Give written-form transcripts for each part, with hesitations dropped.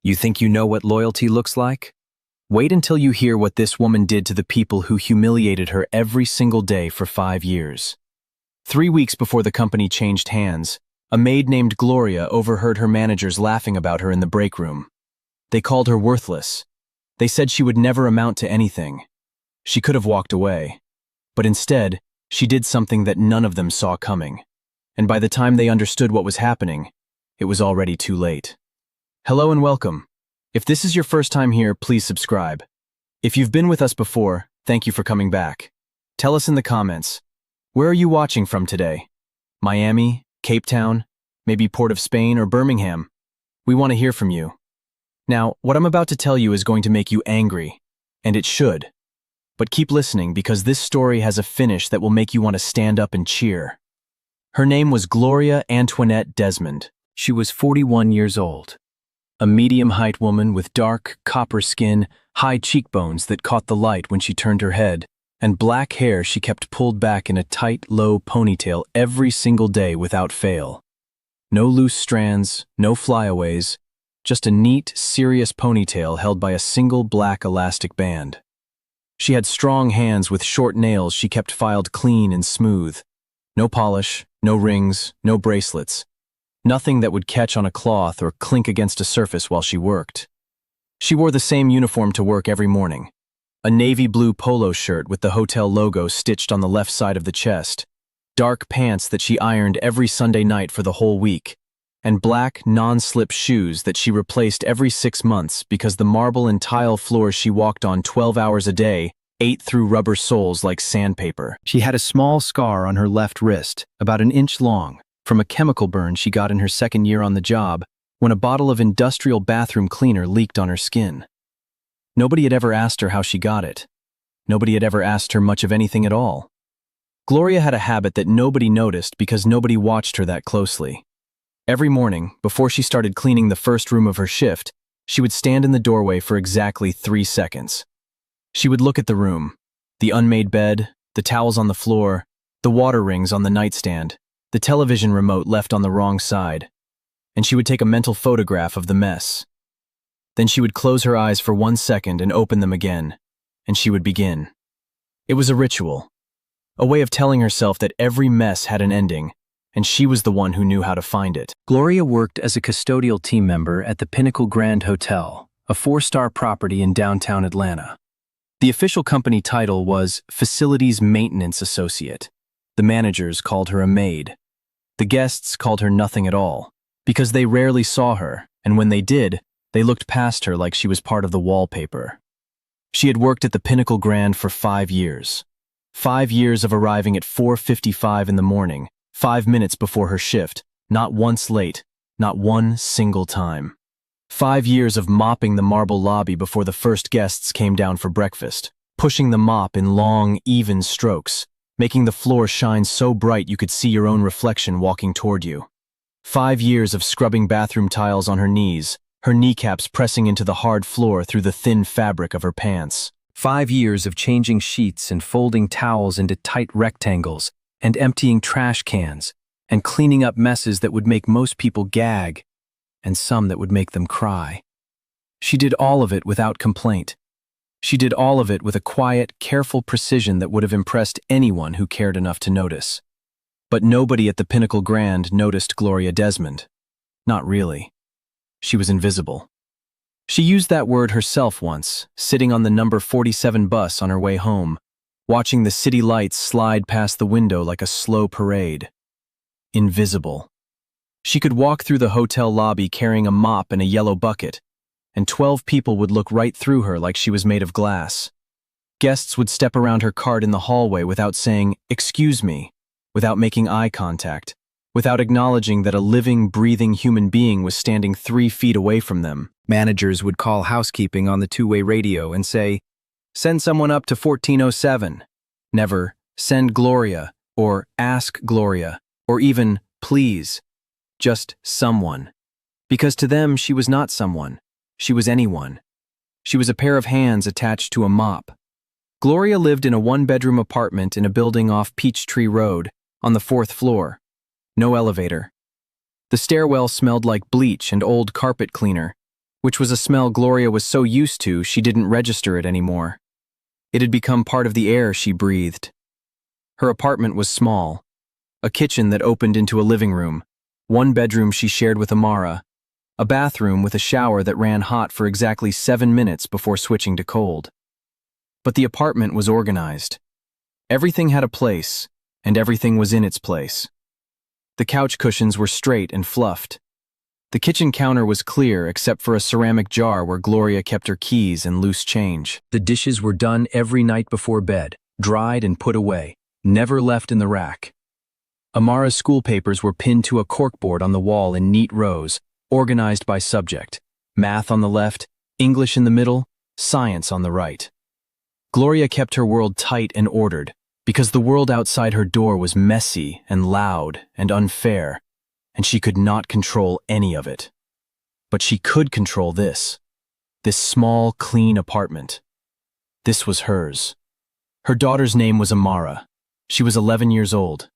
You think you know what loyalty looks like? Wait until you hear what this woman did to the people who humiliated her every single day for 5 years. 3 weeks before the company changed hands, a maid named Gloria overheard her managers laughing about her in the break room. They called her worthless. They said she would never amount to anything. She could have walked away. But instead, she did something that none of them saw coming. And by the time they understood what was happening, it was already too late. Hello and welcome. If this is your first time here, please subscribe. If you've been with us before, thank you for coming back. Tell us in the comments, where are you watching from today? Miami, Cape Town, maybe Port of Spain or Birmingham? We want to hear from you. Now, what I'm about to tell you is going to make you angry, and it should. But keep listening because this story has a finish that will make you want to stand up and cheer. Her name was Gloria Antoinette Desmond. She was 41 years old. A medium-height woman with dark, copper skin, high cheekbones that caught the light when she turned her head, and black hair she kept pulled back in a tight, low ponytail every single day without fail. No loose strands, no flyaways, just a neat, serious ponytail held by a single black elastic band. She had strong hands with short nails she kept filed clean and smooth. No polish, no rings, no bracelets. Nothing that would catch on a cloth or clink against a surface while she worked. She wore the same uniform to work every morning. A navy blue polo shirt with the hotel logo stitched on the left side of the chest, dark pants that she ironed every Sunday night for the whole week, and black, non-slip shoes that she replaced every 6 months because the marble and tile floors she walked on 12 hours a day ate through rubber soles like sandpaper. She had a small scar on her left wrist, about an inch long, from a chemical burn she got in her second year on the job when a bottle of industrial bathroom cleaner leaked on her skin. Nobody had ever asked her how she got it. Nobody had ever asked her much of anything at all. Gloria had a habit that nobody noticed because nobody watched her that closely. Every morning, before she started cleaning the first room of her shift, she would stand in the doorway for exactly 3 seconds. She would look at the room, the unmade bed, the towels on the floor, the water rings on the nightstand, the television remote left on the wrong side, and she would take a mental photograph of the mess. Then she would close her eyes for 1 second and open them again, and she would begin. It was a ritual, a way of telling herself that every mess had an ending, and she was the one who knew how to find it. Gloria worked as a custodial team member at the Pinnacle Grand Hotel, a 4-star property in downtown Atlanta. The official company title was Facilities Maintenance Associate. The managers called her a maid. The guests called her nothing at all, because they rarely saw her, and when they did, they looked past her like she was part of the wallpaper. She had worked at the Pinnacle Grand for 5 years. 5 years of arriving at 4:55 in the morning, 5 minutes before her shift, not once late, not one single time. 5 years of mopping the marble lobby before the first guests came down for breakfast, pushing the mop in long, even strokes, making the floor shine so bright you could see your own reflection walking toward you. 5 years of scrubbing bathroom tiles on her knees, her kneecaps pressing into the hard floor through the thin fabric of her pants. 5 years of changing sheets and folding towels into tight rectangles and emptying trash cans and cleaning up messes that would make most people gag and some that would make them cry. She did all of it without complaint. She did all of it with a quiet, careful precision that would have impressed anyone who cared enough to notice. But nobody at the Pinnacle Grand noticed Gloria Desmond. Not really. She was invisible. She used that word herself once, sitting on the number 47 bus on her way home, watching the city lights slide past the window like a slow parade. Invisible. She could walk through the hotel lobby carrying a mop and a yellow bucket, and 12 people would look right through her like she was made of glass. Guests would step around her cart in the hallway without saying, "Excuse me," without making eye contact, without acknowledging that a living, breathing human being was standing 3 feet away from them. Managers would call housekeeping on the two-way radio and say, "Send someone up to 1407. Never, "Send Gloria," or "Ask Gloria," or even, "Please." Just someone. Because to them, she was not someone. She was anyone. She was a pair of hands attached to a mop. Gloria lived in a 1-bedroom apartment in a building off Peachtree Road, on the 4th floor. No elevator. The stairwell smelled like bleach and old carpet cleaner, which was a smell Gloria was so used to she didn't register it anymore. It had become part of the air she breathed. Her apartment was small, a kitchen that opened into a living room, one bedroom she shared with Amara, a bathroom with a shower that ran hot for exactly 7 minutes before switching to cold. But the apartment was organized. Everything had a place, and everything was in its place. The couch cushions were straight and fluffed. The kitchen counter was clear except for a ceramic jar where Gloria kept her keys and loose change. The dishes were done every night before bed, dried and put away, never left in the rack. Amara's school papers were pinned to a corkboard on the wall in neat rows, organized by subject. Math on the left, English in the middle, science on the right. Gloria kept her world tight and ordered, because the world outside her door was messy and loud and unfair, and she could not control any of it. But she could control this small, clean apartment. This was hers. Her daughter's name was Amara. She was 11 years old,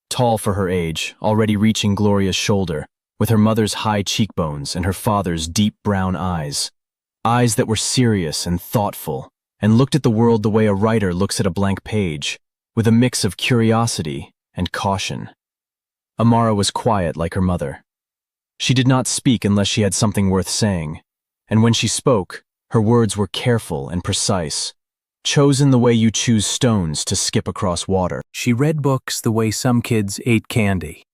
tall for her age, already reaching Gloria's shoulder, with her mother's high cheekbones and her father's deep brown eyes that were serious and thoughtful, and looked at the world the way a writer looks at a blank page, with a mix of curiosity and caution. Amara was quiet like her mother. She did not speak unless she had something worth saying, and when she spoke, her words were careful and precise, chosen the way you choose stones to skip across water. She read books the way some kids ate candy,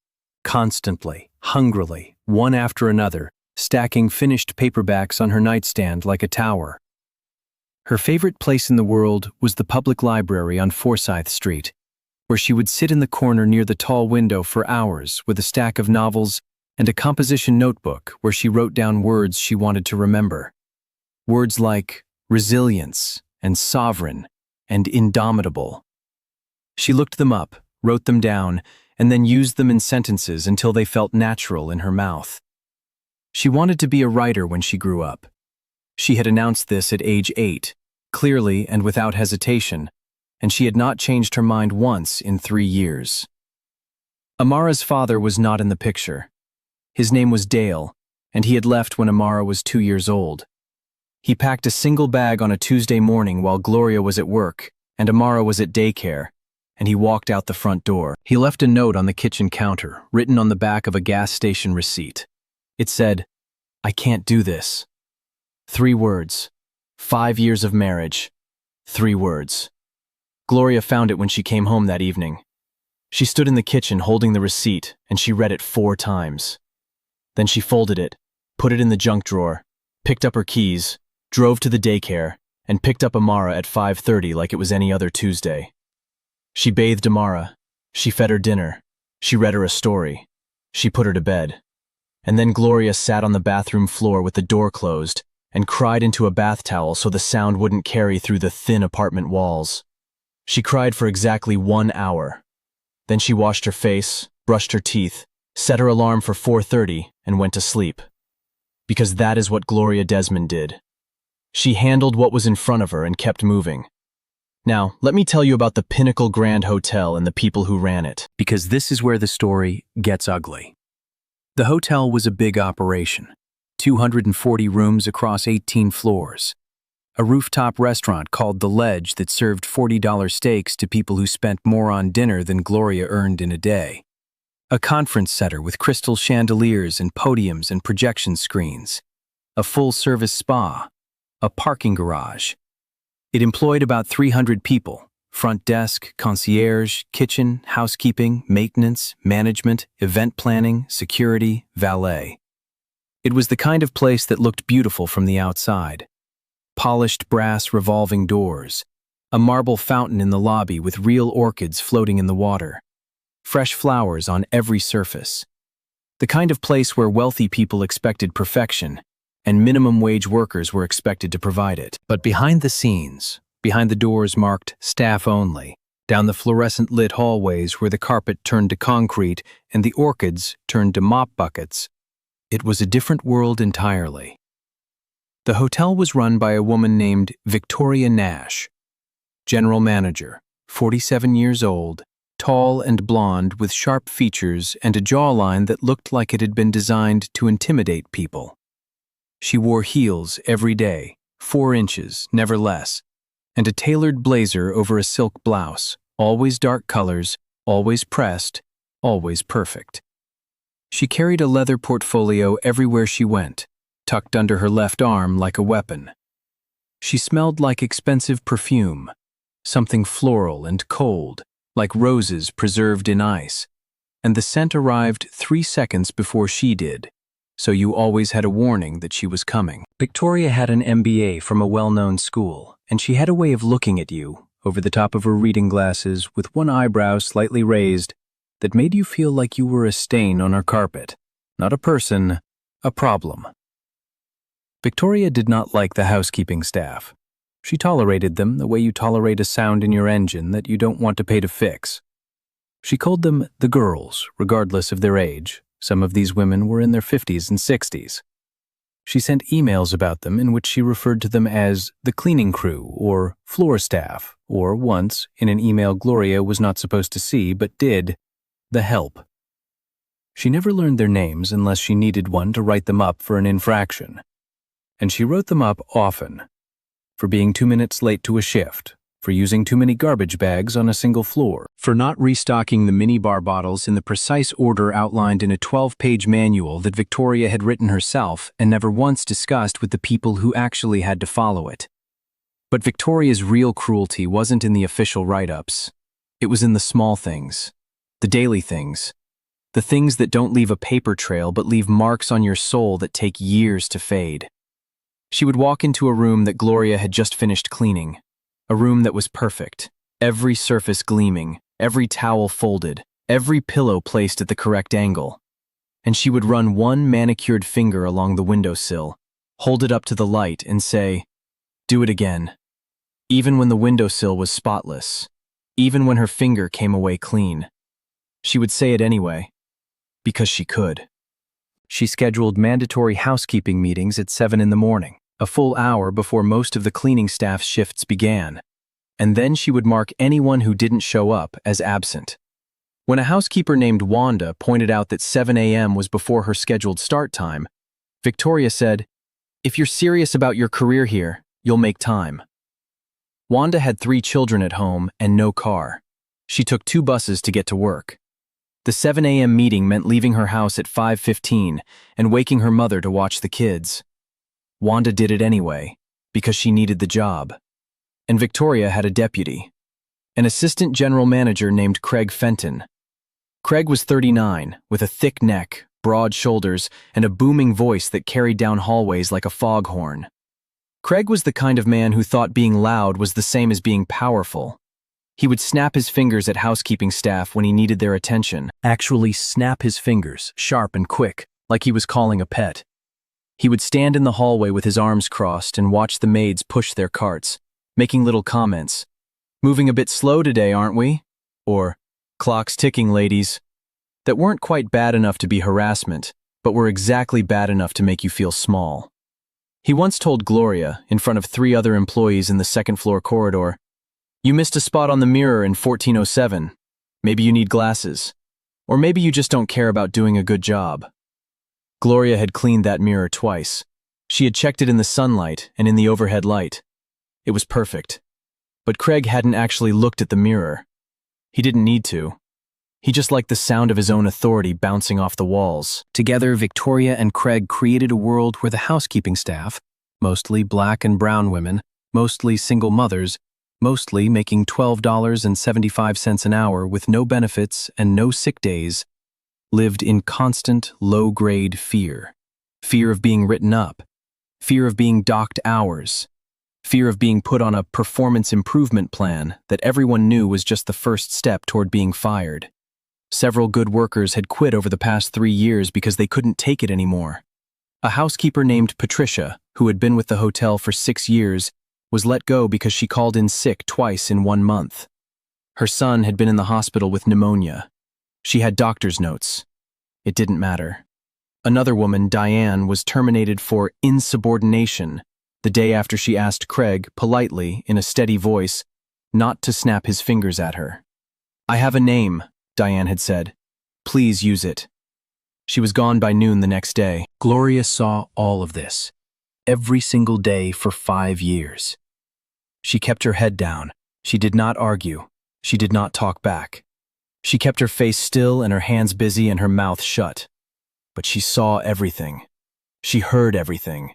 constantly, hungrily, one after another, stacking finished paperbacks on her nightstand like a tower. Her favorite place in the world was the public library on Forsyth Street, where she would sit in the corner near the tall window for hours with a stack of novels and a composition notebook where she wrote down words she wanted to remember. Words like resilience and sovereign and indomitable. She looked them up, wrote them down, and then used them in sentences until they felt natural in her mouth. She wanted to be a writer when she grew up. She had announced this at age 8, clearly and without hesitation, and she had not changed her mind once in 3 years. Amara's father was not in the picture. His name was Dale, and he had left when Amara was 2 years old. He packed a single bag on a Tuesday morning while Gloria was at work and Amara was at daycare, and he walked out the front door. He left a note on the kitchen counter, written on the back of a gas station receipt. It said, "I can't do this." 3 words. 5 years of marriage. 3 words. Gloria found it when she came home that evening. She stood in the kitchen holding the receipt, and she read it 4 times. Then she folded it, put it in the junk drawer, picked up her keys, drove to the daycare, and picked up Amara at 5:30 like it was any other Tuesday. She bathed Amara, she fed her dinner, she read her a story, she put her to bed. And then Gloria sat on the bathroom floor with the door closed and cried into a bath towel so the sound wouldn't carry through the thin apartment walls. She cried for exactly 1 hour. Then she washed her face, brushed her teeth, set her alarm for 4:30, and went to sleep. Because that is what Gloria Desmond did. She handled what was in front of her and kept moving. Now, let me tell you about the Pinnacle Grand Hotel and the people who ran it. Because this is where the story gets ugly. The hotel was a big operation, 240 rooms across 18 floors. A rooftop restaurant called The Ledge that served $40 steaks to people who spent more on dinner than Gloria earned in a day. A conference center with crystal chandeliers and podiums and projection screens. A full-service spa. A parking garage. It employed about 300 people: front desk, concierge, kitchen, housekeeping, maintenance, management, event planning, security, valet. It was the kind of place that looked beautiful from the outside. Polished brass revolving doors, a marble fountain in the lobby with real orchids floating in the water, fresh flowers on every surface. The kind of place where wealthy people expected perfection, and minimum wage workers were expected to provide it. But behind the scenes, behind the doors marked staff only, down the fluorescent lit hallways where the carpet turned to concrete and the orchids turned to mop buckets, it was a different world entirely. The hotel was run by a woman named Victoria Nash, general manager, 47 years old, tall and blonde with sharp features and a jawline that looked like it had been designed to intimidate people. She wore heels every day, 4 inches, never less, and a tailored blazer over a silk blouse, always dark colors, always pressed, always perfect. She carried a leather portfolio everywhere she went, tucked under her left arm like a weapon. She smelled like expensive perfume, something floral and cold, like roses preserved in ice, and the scent arrived 3 seconds before she did, so you always had a warning that she was coming. Victoria had an MBA from a well-known school, and she had a way of looking at you, over the top of her reading glasses with one eyebrow slightly raised, that made you feel like you were a stain on her carpet, not a person, a problem. Victoria did not like the housekeeping staff. She tolerated them the way you tolerate a sound in your engine that you don't want to pay to fix. She called them the girls, regardless of their age. Some of these women were in their 50s and 60s. She sent emails about them in which she referred to them as the cleaning crew or floor staff, or once, in an email Gloria was not supposed to see but did, the help. She never learned their names unless she needed one to write them up for an infraction. And she wrote them up often. For being 2 minutes late to a shift, for using too many garbage bags on a single floor, for not restocking the minibar bottles in the precise order outlined in a 12-page manual that Victoria had written herself and never once discussed with the people who actually had to follow it. But Victoria's real cruelty wasn't in the official write-ups. It was in the small things, the daily things, the things that don't leave a paper trail but leave marks on your soul that take years to fade. She would walk into a room that Gloria had just finished cleaning, a room that was perfect, every surface gleaming, every towel folded, every pillow placed at the correct angle. And she would run one manicured finger along the windowsill, hold it up to the light and say, "Do it again." Even when the windowsill was spotless, even when her finger came away clean. She would say it anyway, because she could. She scheduled mandatory housekeeping meetings at 7 in the morning, a full hour before most of the cleaning staff's shifts began. And then she would mark anyone who didn't show up as absent. When a housekeeper named Wanda pointed out that 7 a.m. was before her scheduled start time, Victoria said, "If you're serious about your career here, you'll make time." Wanda had 3 children at home and no car. She took 2 buses to get to work. The 7 a.m. meeting meant leaving her house at 5:15 and waking her mother to watch the kids. Wanda did it anyway, because she needed the job. And Victoria had a deputy, an assistant general manager named Craig Fenton. Craig was 39, with a thick neck, broad shoulders, and a booming voice that carried down hallways like a foghorn. Craig was the kind of man who thought being loud was the same as being powerful. He would snap his fingers at housekeeping staff when he needed their attention. Actually snap his fingers, sharp and quick, like he was calling a pet. He would stand in the hallway with his arms crossed and watch the maids push their carts, making little comments. "Moving a bit slow today, aren't we?" Or, "Clock's ticking, ladies," that weren't quite bad enough to be harassment, but were exactly bad enough to make you feel small. He once told Gloria, in front of 3 other employees in the second-floor corridor, "You missed a spot on the mirror in 1407. Maybe you need glasses. Or maybe you just don't care about doing a good job." Gloria had cleaned that mirror twice. She had checked it in the sunlight and in the overhead light. It was perfect. But Craig hadn't actually looked at the mirror. He didn't need to. He just liked the sound of his own authority bouncing off the walls. Together, Victoria and Craig created a world where the housekeeping staff, mostly black and brown women, mostly single mothers, mostly making $12.75 an hour with no benefits and no sick days, lived in constant, low-grade fear. Fear of being written up. Fear of being docked hours. Fear of being put on a performance improvement plan that everyone knew was just the first step toward being fired. Several good workers had quit over the past 3 years because they couldn't take it anymore. A housekeeper named Patricia, who had been with the hotel for 6 years, was let go because she called in sick twice in 1 month. Her son had been in the hospital with pneumonia. She had doctor's notes. It didn't matter. Another woman, Diane, was terminated for insubordination the day after she asked Craig, politely, in a steady voice, not to snap his fingers at her. "I have a name," Diane had said. "Please use it." She was gone by noon the next day. Gloria saw all of this. every single day for 5 years. She kept her head down. She did not argue. She did not talk back. She kept her face still and her hands busy and her mouth shut. But she saw everything. She heard everything.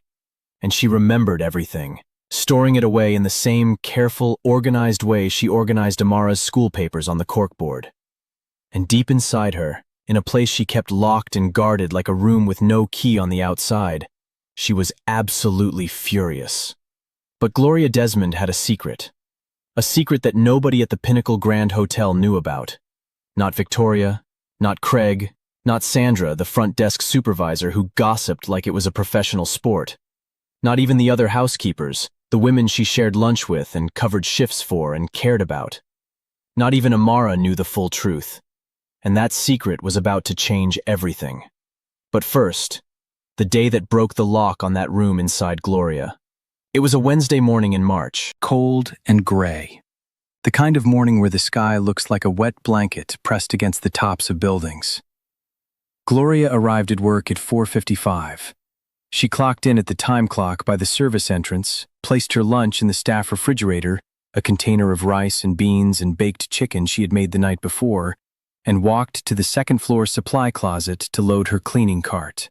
And she remembered everything, storing it away in the same careful, organized way she organized Amara's school papers on the corkboard. And deep inside her, in a place she kept locked and guarded like a room with no key on the outside, she was absolutely furious. But Gloria Desmond had a secret that nobody at the Pinnacle Grand Hotel knew about. Not Victoria, not Craig, not Sandra, the front desk supervisor who gossiped like it was a professional sport. Not even the other housekeepers, the women she shared lunch with and covered shifts for and cared about. Not even Amara knew the full truth. And that secret was about to change everything. But first, the day that broke the lock on that room inside Gloria. It was a Wednesday morning in March, cold and gray. The kind of morning where the sky looks like a wet blanket pressed against the tops of buildings. Gloria arrived at work at 4:55. She clocked in at the time clock by the service entrance, placed her lunch in the staff refrigerator, a container of rice and beans and baked chicken she had made the night before, and walked to the second-floor supply closet to load her cleaning cart.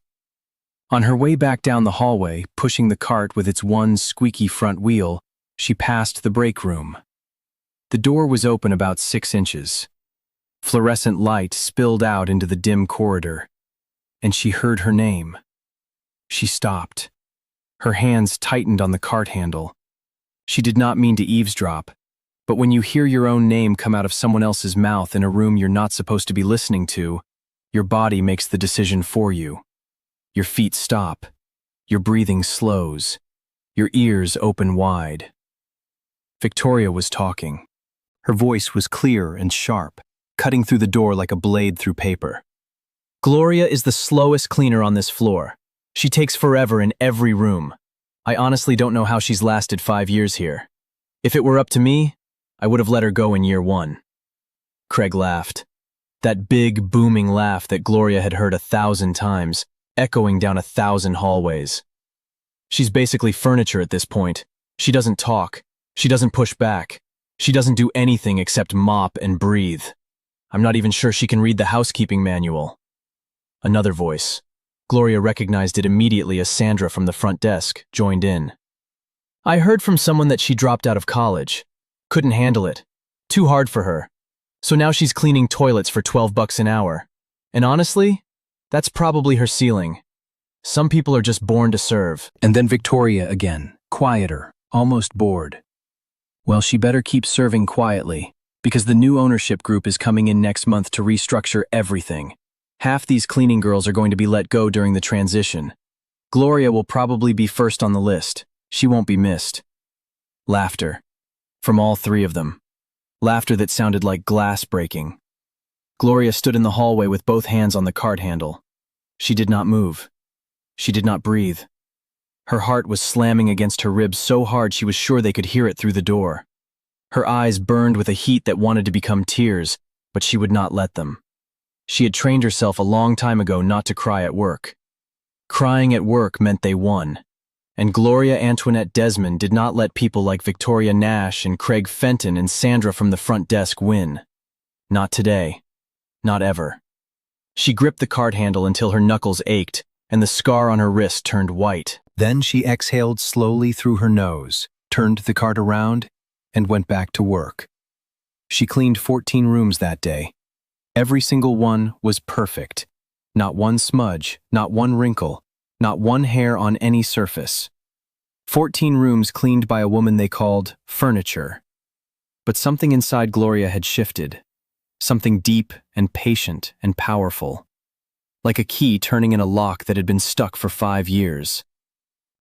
On her way back down the hallway, pushing the cart with its one squeaky front wheel, she passed the break room. The door was open about 6 inches. Fluorescent light spilled out into the dim corridor, and she heard her name. She stopped. Her hands tightened on the cart handle. She did not mean to eavesdrop, but when you hear your own name come out of someone else's mouth in a room you're not supposed to be listening to, your body makes the decision for you. Your feet stop. Your breathing slows. Your ears open wide. Victoria was talking. Her voice was clear and sharp, cutting through the door like a blade through paper. Gloria is the slowest cleaner on this floor. She takes forever in every room. I honestly don't know how she's lasted 5 years here. If it were up to me, I would have let her go in year 1. Craig laughed. That big, booming laugh that Gloria had heard 1,000 times, echoing down 1,000 hallways. She's basically furniture at this point. She doesn't talk. She doesn't push back. She doesn't do anything except mop and breathe. I'm not even sure she can read the housekeeping manual. Another voice. Gloria recognized it immediately as Sandra from the front desk joined in. I heard from someone that she dropped out of college. Couldn't handle it. Too hard for her. So now she's cleaning toilets for $12 an hour. And honestly, that's probably her ceiling. Some people are just born to serve. And then Victoria again, quieter, almost bored. Well, she better keep serving quietly, because the new ownership group is coming in next month to restructure everything. Half these cleaning girls are going to be let go during the transition. Gloria will probably be first on the list. She won't be missed. Laughter. From all 3 of them. Laughter that sounded like glass breaking. Gloria stood in the hallway with both hands on the cart handle. She did not move. She did not breathe. Her heart was slamming against her ribs so hard she was sure they could hear it through the door. Her eyes burned with a heat that wanted to become tears, but she would not let them. She had trained herself a long time ago not to cry at work. Crying at work meant they won. And Gloria Antoinette Desmond did not let people like Victoria Nash and Craig Fenton and Sandra from the front desk win. Not today. Not ever. She gripped the cart handle until her knuckles ached, and the scar on her wrist turned white. Then she exhaled slowly through her nose, turned the cart around, and went back to work. She cleaned 14 rooms that day. Every single one was perfect. Not one smudge, not one wrinkle, not one hair on any surface. 14 rooms cleaned by a woman they called furniture. But something inside Gloria had shifted. Something deep and patient and powerful. Like a key turning in a lock that had been stuck for 5 years.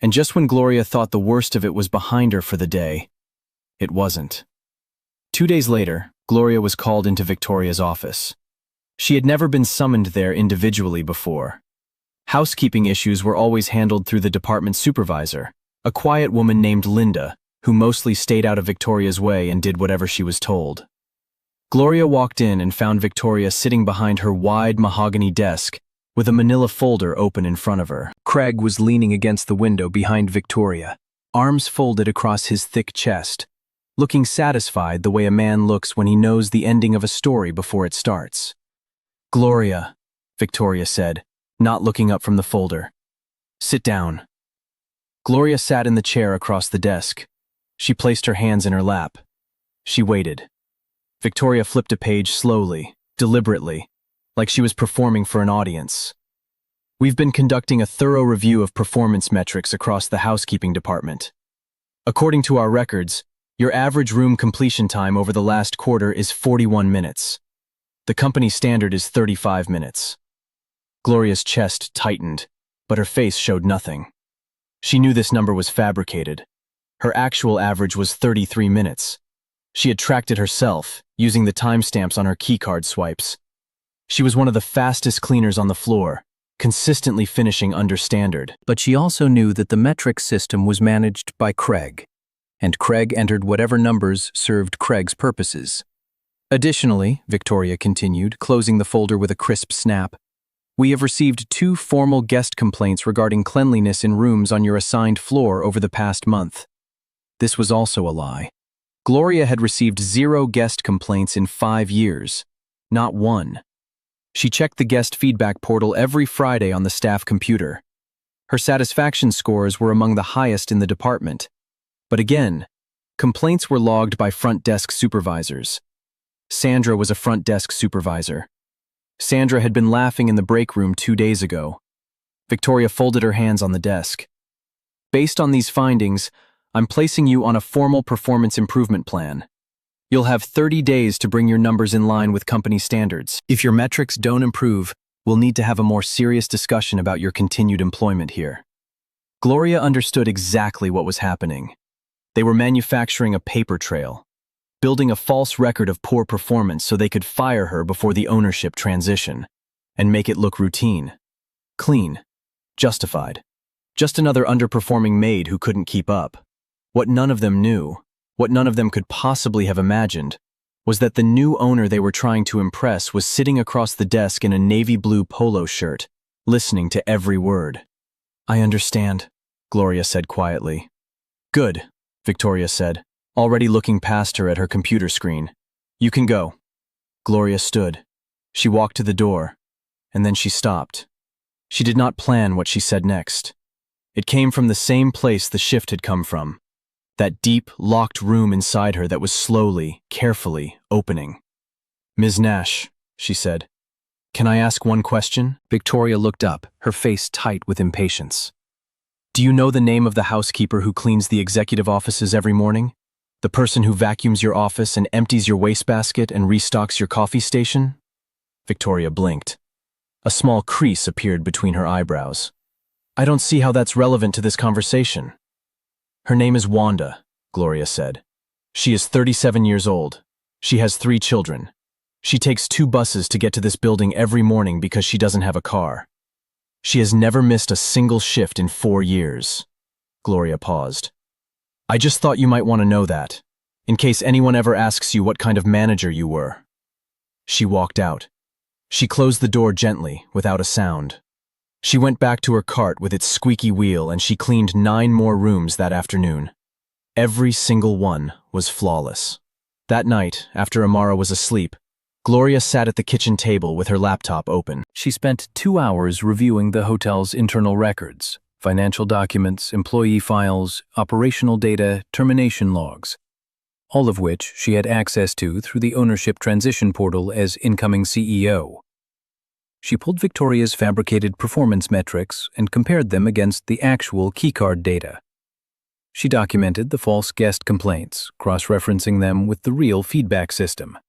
And just when Gloria thought the worst of it was behind her for the day, it wasn't. 2 days later, Gloria was called into Victoria's office. She had never been summoned there individually before. Housekeeping issues were always handled through the department supervisor, a quiet woman named Linda, who mostly stayed out of Victoria's way and did whatever she was told. Gloria walked in and found Victoria sitting behind her wide mahogany desk, with a manila folder open in front of her. Craig was leaning against the window behind Victoria, arms folded across his thick chest, looking satisfied the way a man looks when he knows the ending of a story before it starts. "Gloria," Victoria said, not looking up from the folder. "Sit down." Gloria sat in the chair across the desk. She placed her hands in her lap. She waited. Victoria flipped a page slowly, deliberately, like she was performing for an audience. "We've been conducting a thorough review of performance metrics across the housekeeping department. According to our records, your average room completion time over the last quarter is 41 minutes. The company standard is 35 minutes. Gloria's chest tightened, but her face showed nothing. She knew this number was fabricated. Her actual average was 33 minutes. She had tracked it herself, using the timestamps on her keycard swipes. She was one of the fastest cleaners on the floor, consistently finishing under standard. But she also knew that the metric system was managed by Craig, and Craig entered whatever numbers served Craig's purposes. Additionally, Victoria continued, closing the folder with a crisp snap, we have received 2 formal guest complaints regarding cleanliness in rooms on your assigned floor over the past month. This was also a lie. Gloria had received 0 guest complaints in 5 years, not one. She checked the guest feedback portal every Friday on the staff computer. Her satisfaction scores were among the highest in the department. But again, complaints were logged by front desk supervisors. Sandra was a front desk supervisor. Sandra had been laughing in the break room 2 days ago. Victoria folded her hands on the desk. Based on these findings, I'm placing you on a formal performance improvement plan. You'll have 30 days to bring your numbers in line with company standards. If your metrics don't improve, we'll need to have a more serious discussion about your continued employment here. Gloria understood exactly what was happening. They were manufacturing a paper trail, building a false record of poor performance so they could fire her before the ownership transition, and make it look routine, clean, justified. Just another underperforming maid who couldn't keep up. What none of them knew, what none of them could possibly have imagined, was that the new owner they were trying to impress was sitting across the desk in a navy blue polo shirt, listening to every word. "I understand," Gloria said quietly. "Good," Victoria said, already looking past her at her computer screen. "You can go." Gloria stood. She walked to the door, and then she stopped. She did not plan what she said next. It came from the same place the shift had come from. That deep, locked room inside her that was slowly, carefully opening. "Ms. Nash," she said, "can I ask one question?" Victoria looked up, her face tight with impatience. "Do you know the name of the housekeeper who cleans the executive offices every morning? The person who vacuums your office and empties your wastebasket and restocks your coffee station?" Victoria blinked. A small crease appeared between her eyebrows. "I don't see how that's relevant to this conversation." "Her name is Wanda," Gloria said. "She is 37 years old. She has 3 children. She takes 2 buses to get to this building every morning because she doesn't have a car. She has never missed a single shift in 4 years. Gloria paused. "I just thought you might want to know that, in case anyone ever asks you what kind of manager you were." She walked out. She closed the door gently, without a sound. She went back to her cart with its squeaky wheel and she cleaned 9 more rooms that afternoon. Every single one was flawless. That night, after Amara was asleep, Gloria sat at the kitchen table with her laptop open. She spent 2 hours reviewing the hotel's internal records, financial documents, employee files, operational data, termination logs, all of which she had access to through the ownership transition portal as incoming CEO. She pulled Victoria's fabricated performance metrics and compared them against the actual keycard data. She documented the false guest complaints, cross-referencing them with the real feedback system.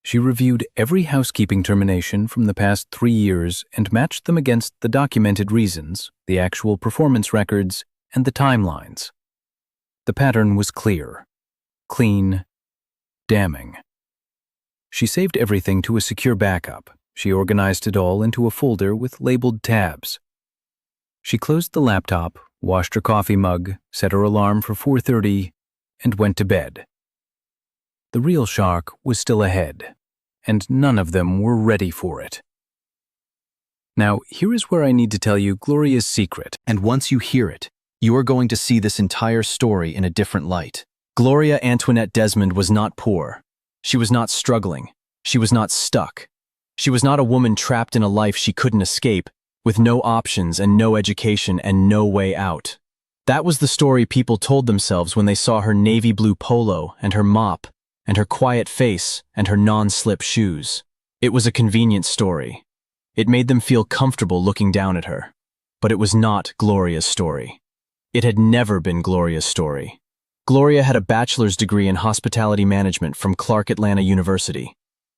She reviewed every housekeeping termination from the past 3 years and matched them against the documented reasons, the actual performance records, and the timelines. The pattern was clear, clean, damning. She saved everything to a secure backup. She organized it all into a folder with labeled tabs. She closed the laptop, washed her coffee mug, set her alarm for 4:30, and went to bed. The real shock was still ahead, and none of them were ready for it. Now, here is where I need to tell you Gloria's secret. And once you hear it, you are going to see this entire story in a different light. Gloria Antoinette Desmond was not poor. She was not struggling. She was not stuck. She was not a woman trapped in a life she couldn't escape, with no options and no education and no way out. That was the story people told themselves when they saw her navy blue polo and her mop and her quiet face and her non-slip shoes. It was a convenient story. It made them feel comfortable looking down at her. But it was not Gloria's story. It had never been Gloria's story. Gloria had a bachelor's degree in hospitality management from Clark Atlanta University.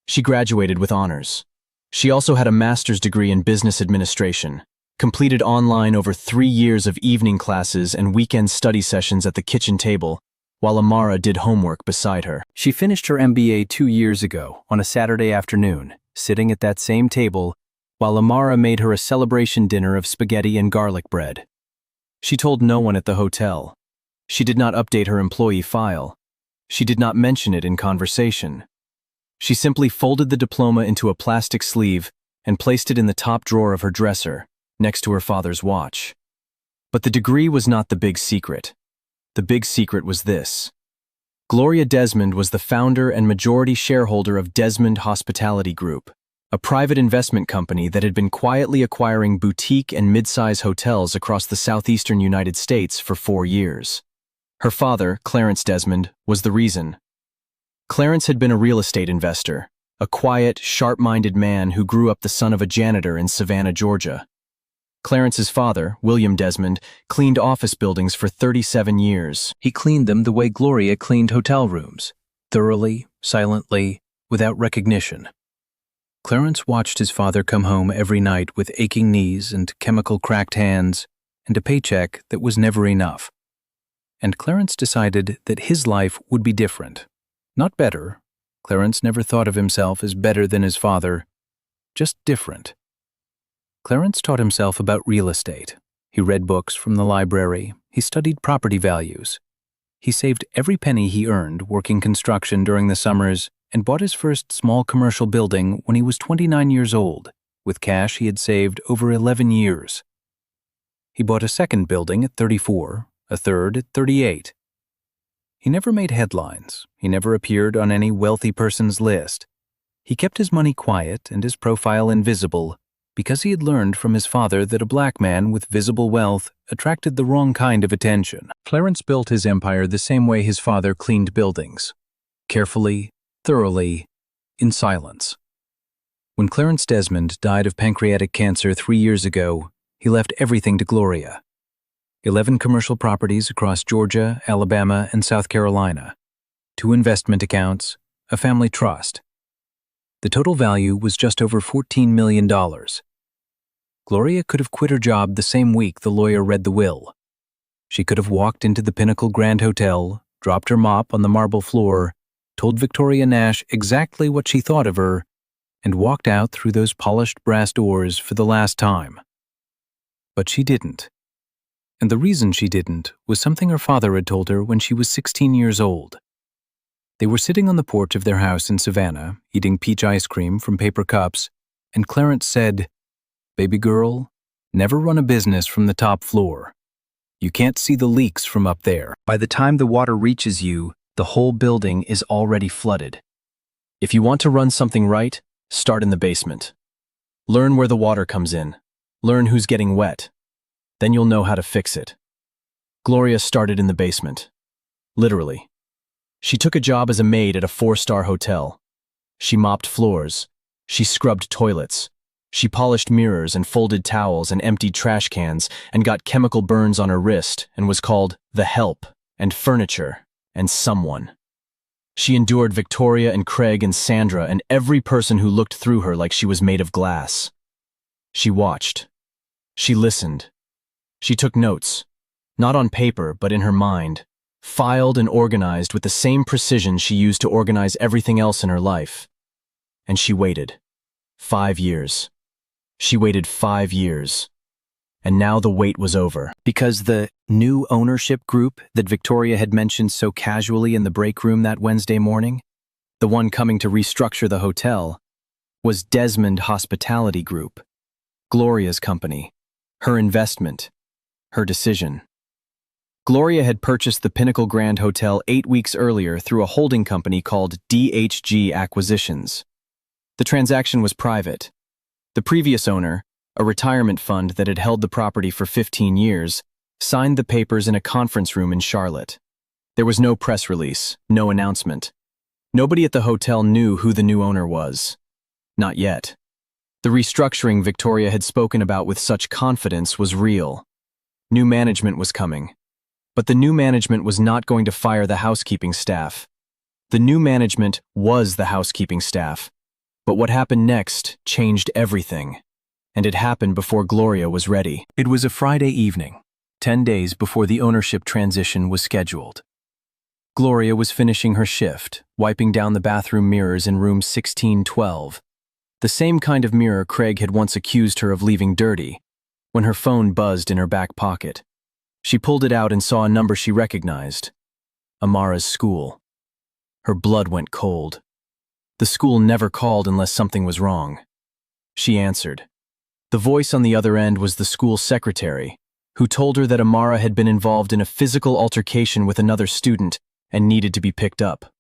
She graduated with honors. She also had a master's degree in business administration, completed online over 3 years of evening classes and weekend study sessions at the kitchen table, while Amara did homework beside her. She finished her MBA 2 years ago on a Saturday afternoon, sitting at that same table, while Amara made her a celebration dinner of spaghetti and garlic bread. She told no one at the hotel. She did not update her employee file. She did not mention it in conversation. She simply folded the diploma into a plastic sleeve and placed it in the top drawer of her dresser, next to her father's watch. But the degree was not the big secret. The big secret was this. Gloria Desmond was the founder and majority shareholder of Desmond Hospitality Group, a private investment company that had been quietly acquiring boutique and mid-size hotels across the southeastern United States for 4 years. Her father, Clarence Desmond, was the reason. Clarence had been a real estate investor, a quiet, sharp-minded man who grew up the son of a janitor in Savannah, Georgia. Clarence's father, William Desmond, cleaned office buildings for 37 years. He cleaned them the way Gloria cleaned hotel rooms, thoroughly, silently, without recognition. Clarence watched his father come home every night with aching knees and chemical-cracked hands and a paycheck that was never enough. And Clarence decided that his life would be different. Not better. Clarence never thought of himself as better than his father, just different. Clarence taught himself about real estate. He read books from the library. He studied property values. He saved every penny he earned working construction during the summers and bought his first small commercial building when he was 29 years old, with cash he had saved over 11 years. He bought a second building at 34, a third at 38. He never made headlines. He never appeared on any wealthy person's list. He kept his money quiet and his profile invisible because he had learned from his father that a black man with visible wealth attracted the wrong kind of attention. Clarence built his empire the same way his father cleaned buildings. Carefully, thoroughly, in silence. When Clarence Desmond died of pancreatic cancer 3 years ago, he left everything to Gloria. 11 commercial properties across Georgia, Alabama, and South Carolina, 2 investment accounts, a family trust. The total value was just over $14 million. Gloria could have quit her job the same week the lawyer read the will. She could have walked into the Pinnacle Grand Hotel, dropped her mop on the marble floor, told Victoria Nash exactly what she thought of her, and walked out through those polished brass doors for the last time. But she didn't. And the reason she didn't was something her father had told her when she was 16 years old. They were sitting on the porch of their house in Savannah, eating peach ice cream from paper cups, and Clarence said, "Baby girl, never run a business from the top floor. You can't see the leaks from up there. By the time the water reaches you, the whole building is already flooded. If you want to run something right, start in the basement. Learn where the water comes in. Learn who's getting wet. Then you'll know how to fix it." Gloria started in the basement. Literally. She took a job as a maid at a 4-star hotel. She mopped floors. She scrubbed toilets. She polished mirrors and folded towels and emptied trash cans and got chemical burns on her wrist and was called the help and furniture and someone. She endured Victoria and Craig and Sandra and every person who looked through her like she was made of glass. She watched. She listened. She took notes, not on paper but in her mind, filed and organized with the same precision she used to organize everything else in her life. And she waited. 5 years. She waited 5 years. And now the wait was over. Because the new ownership group that Victoria had mentioned so casually in the break room that Wednesday morning, the one coming to restructure the hotel, was Desmond Hospitality Group. Gloria's company, her investment, her decision. Gloria had purchased the Pinnacle Grand Hotel 8 weeks earlier through a holding company called DHG Acquisitions. The transaction was private. The previous owner, a retirement fund that had held the property for 15 years, signed the papers in a conference room in Charlotte. There was no press release, no announcement. Nobody at the hotel knew who the new owner was. Not yet. The restructuring Victoria had spoken about with such confidence was real. New management was coming. But the new management was not going to fire the housekeeping staff. The new management was the housekeeping staff. But what happened next changed everything. And it happened before Gloria was ready. It was a Friday evening, 10 days before the ownership transition was scheduled. Gloria was finishing her shift, wiping down the bathroom mirrors in room 1612, the same kind of mirror Craig had once accused her of leaving dirty, when her phone buzzed in her back pocket. She pulled it out and saw a number she recognized. Amara's school. Her blood went cold. The school never called unless something was wrong. She answered. The voice on the other end was the school secretary, who told her that Amara had been involved in a physical altercation with another student and needed to be picked up.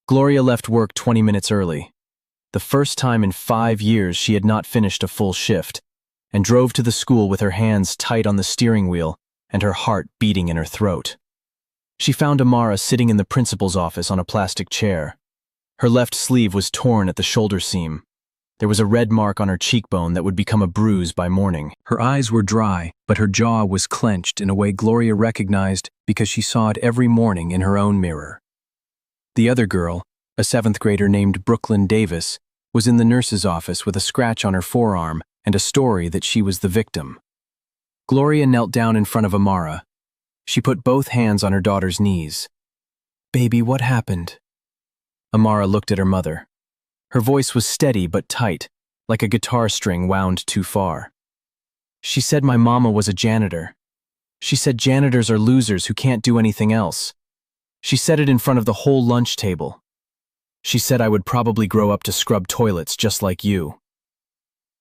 Gloria left work 20 minutes early, the first time in 5 years she had not finished a full shift, and drove to the school with her hands tight on the steering wheel and her heart beating in her throat. She found Amara sitting in the principal's office on a plastic chair. Her left sleeve was torn at the shoulder seam. There was a red mark on her cheekbone that would become a bruise by morning. Her eyes were dry, but her jaw was clenched in a way Gloria recognized because she saw it every morning in her own mirror. The other girl, a 7th grader named Brooklyn Davis, was in the nurse's office with a scratch on her forearm and a story that she was the victim. Gloria knelt down in front of Amara. She put both hands on her daughter's knees. "Baby, what happened?" Amara looked at her mother. Her voice was steady but tight, like a guitar string wound too far. "She said my mama was a janitor. She said janitors are losers who can't do anything else. She said it in front of the whole lunch table. She said I would probably grow up to scrub toilets just like you."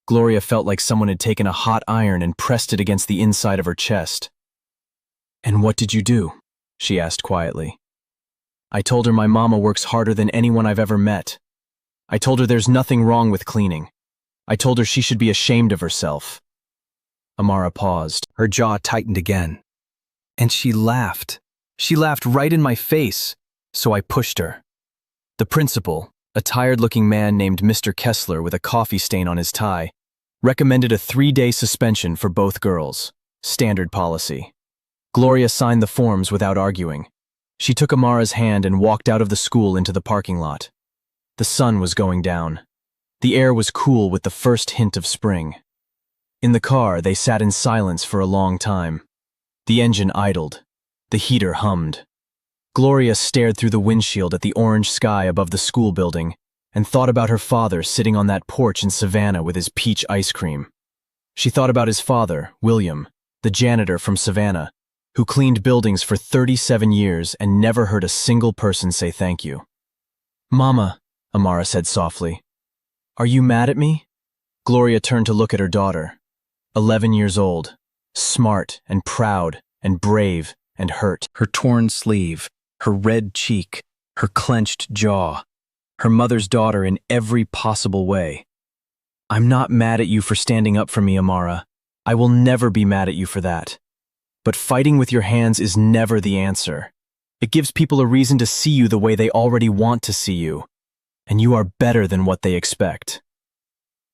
Gloria felt like someone had taken a hot iron and pressed it against the inside of her chest. "And what did you do?" she asked quietly. "I told her my mama works harder than anyone I've ever met. I told her there's nothing wrong with cleaning. I told her she should be ashamed of herself." Amara paused. Her jaw tightened again. "And she laughed. She laughed right in my face, so I pushed her." The principal, a tired-looking man named Mr. Kessler with a coffee stain on his tie, recommended a 3-day suspension for both girls. Standard policy. Gloria signed the forms without arguing. She took Amara's hand and walked out of the school into the parking lot. The sun was going down. The air was cool with the first hint of spring. In the car, they sat in silence for a long time. The engine idled. The heater hummed. Gloria stared through the windshield at the orange sky above the school building and thought about her father sitting on that porch in Savannah with his peach ice cream. She thought about his father, William, the janitor from Savannah, who cleaned buildings for 37 years and never heard a single person say thank you. "Mama," Amara said softly, "are you mad at me?" Gloria turned to look at her daughter, 11 years old, smart and proud and brave and hurt. Her torn sleeve, her red cheek, her clenched jaw, her mother's daughter in every possible way. "I'm not mad at you for standing up for me, Amara. I will never be mad at you for that. But fighting with your hands is never the answer. It gives people a reason to see you the way they already want to see you. And you are better than what they expect."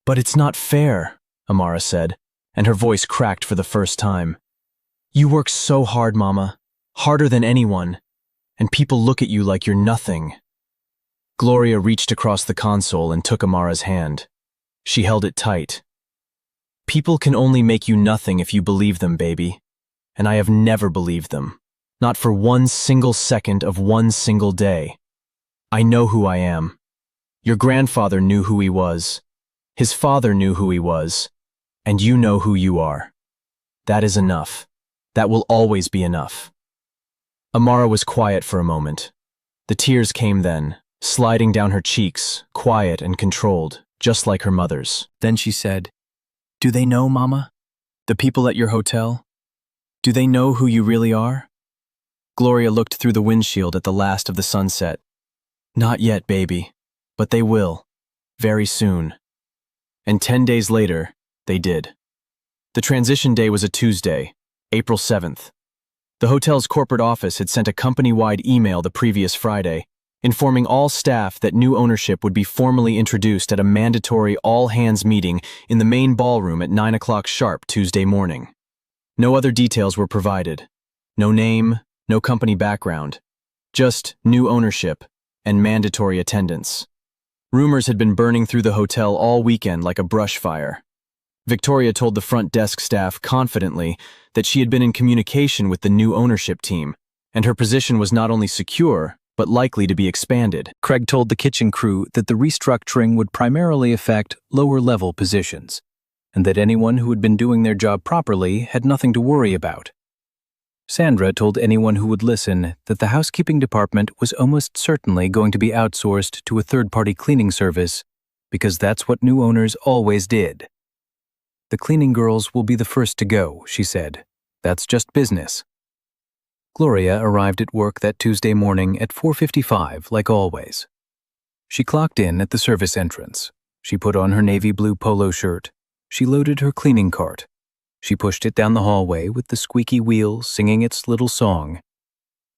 "But it's not fair," Amara said, and her voice cracked for the first time. "You work so hard, Mama, harder than anyone, and people look at you like you're nothing." Gloria reached across the console and took Amara's hand. She held it tight. "People can only make you nothing if you believe them, baby. And I have never believed them. Not for one single second of one single day. I know who I am. Your grandfather knew who he was. His father knew who he was. And you know who you are. That is enough. That will always be enough." Amara was quiet for a moment. The tears came then, sliding down her cheeks, quiet and controlled, just like her mother's. Then she said, Do they know, Mama? The people at your hotel? Do they know who you really are? Gloria looked through the windshield at the last of the sunset. Not yet, baby, but they will, very soon. And 10 days later, they did. The transition day was a Tuesday, April 7th. The hotel's corporate office had sent a company-wide email the previous Friday, informing all staff that new ownership would be formally introduced at a mandatory all-hands meeting in the main ballroom at 9 o'clock sharp Tuesday morning. No other details were provided. No name, no company background. Just new ownership and mandatory attendance. Rumors had been burning through the hotel all weekend like a brush fire. Victoria told the front desk staff confidently that she had been in communication with the new ownership team, and her position was not only secure, but likely to be expanded. Craig told the kitchen crew that the restructuring would primarily affect lower-level positions, and that anyone who had been doing their job properly had nothing to worry about. Sandra told anyone who would listen that the housekeeping department was almost certainly going to be outsourced to a third-party cleaning service because that's what new owners always did. The cleaning girls will be the first to go, she said. That's just business. Gloria arrived at work that Tuesday morning at 4:55, like always. She clocked in at the service entrance. She put on her navy blue polo shirt. She loaded her cleaning cart. She pushed it down the hallway with the squeaky wheel singing its little song.